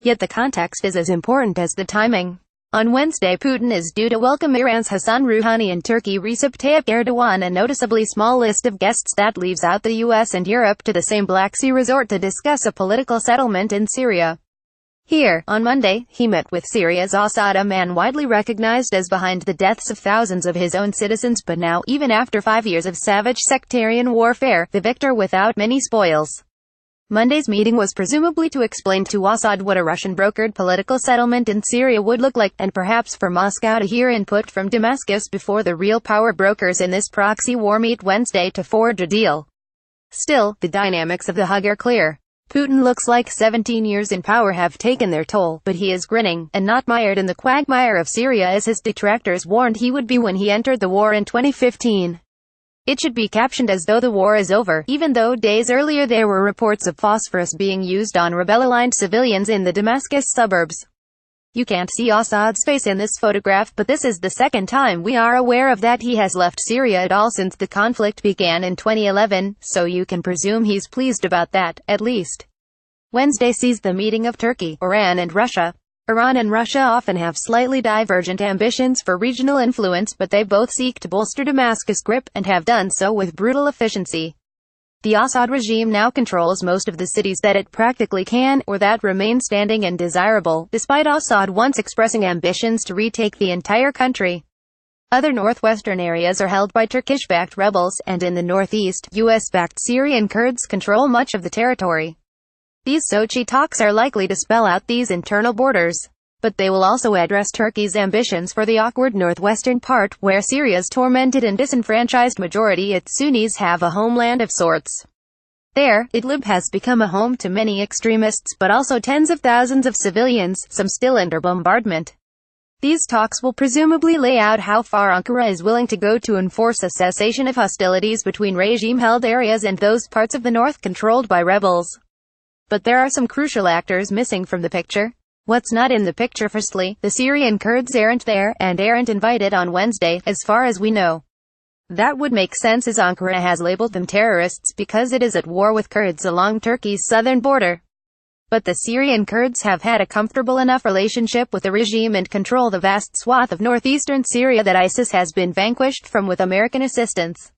Yet the context is as important as the timing. On Wednesday, Putin is due to welcome Iran's Hassan Rouhani and Turkey Recip Tayyip Erdogan, a noticeably small list of guests that leaves out the US and Europe, to the same Black Sea resort to discuss a political settlement in Syria. Here, on Monday, he met with Syrias Assad, a man widely recognized as behind the deaths of thousands of his own citizens, but now, even after 5 years of savage sectarian warfare, the victor without many spoils. Monday's meeting was presumably to explain to Assad what a Russian-brokered political settlement in Syria would look like, and perhaps for Moscow to hear input from Damascus before the real power brokers in this proxy war meet Wednesday to forge a deal. Still, the dynamics of the hug are clear. Putin looks like 17 years in power have taken their toll, but he is grinning, and not mired in the quagmire of Syria as his detractors warned he would be when he entered the war in 2015. It should be captioned as though the war is over, even though days earlier there were reports of phosphorus being used on rebel-aligned civilians in the Damascus suburbs. You can't see Assad's face in this photograph, but this is the second time we are aware of that he has left Syria at all since the conflict began in 2011, so you can presume he's pleased about that, at least. Wednesday sees the meeting of Turkey, Iran and Russia. Iran and Russia often have slightly divergent ambitions for regional influence, but they both seek to bolster Damascus' grip, and have done so with brutal efficiency. The Assad regime now controls most of the cities that it practically can, or that remain standing and desirable, despite Assad once expressing ambitions to retake the entire country. Other northwestern areas are held by Turkish-backed rebels, and in the northeast, US-backed Syrian Kurds control much of the territory. These Sochi talks are likely to spell out these internal borders. But they will also address Turkey's ambitions for the awkward northwestern part, where Syria's tormented and disenfranchised majority its Sunnis have a homeland of sorts. There, Idlib has become a home to many extremists, but also tens of thousands of civilians, some still under bombardment. These talks will presumably lay out how far Ankara is willing to go to enforce a cessation of hostilities between regime-held areas and those parts of the north controlled by rebels. But there are some crucial actors missing from the picture. What's not in the picture? Firstly, the Syrian Kurds aren't there, and aren't invited on Wednesday, as far as we know. That would make sense, as Ankara has labeled them terrorists because it is at war with Kurds along Turkey's southern border. But the Syrian Kurds have had a comfortable enough relationship with the regime and control the vast swath of northeastern Syria that ISIS has been vanquished from with American assistance.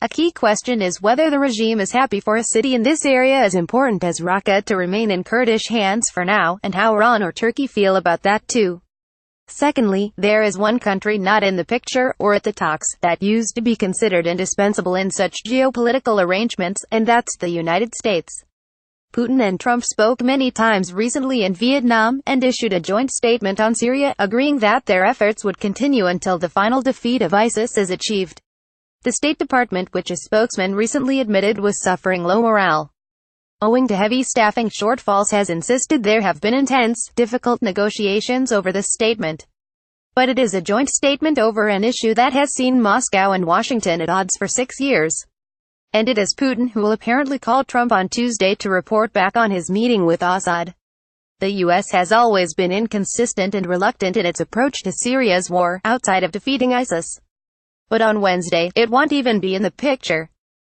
A key question is whether the regime is happy for a city in this area as important as Raqqa to remain in Kurdish hands for now, and how Iran or Turkey feel about that too. Secondly, there is one country not in the picture, or at the talks, that used to be considered indispensable in such geopolitical arrangements, and that's the United States. Putin and Trump spoke many times recently in Vietnam, and issued a joint statement on Syria, agreeing that their efforts would continue until the final defeat of ISIS is achieved. The State Department, which a spokesman recently admitted was suffering low morale owing to heavy staffing shortfalls, has insisted there have been intense, difficult negotiations over this statement. But it is a joint statement over an issue that has seen Moscow and Washington at odds for 6 years. And it is Putin who will apparently call Trump on Tuesday to report back on his meeting with Assad. The US has always been inconsistent and reluctant in its approach to Syria's war, outside of defeating ISIS. But on Wednesday, it won't even be in the picture.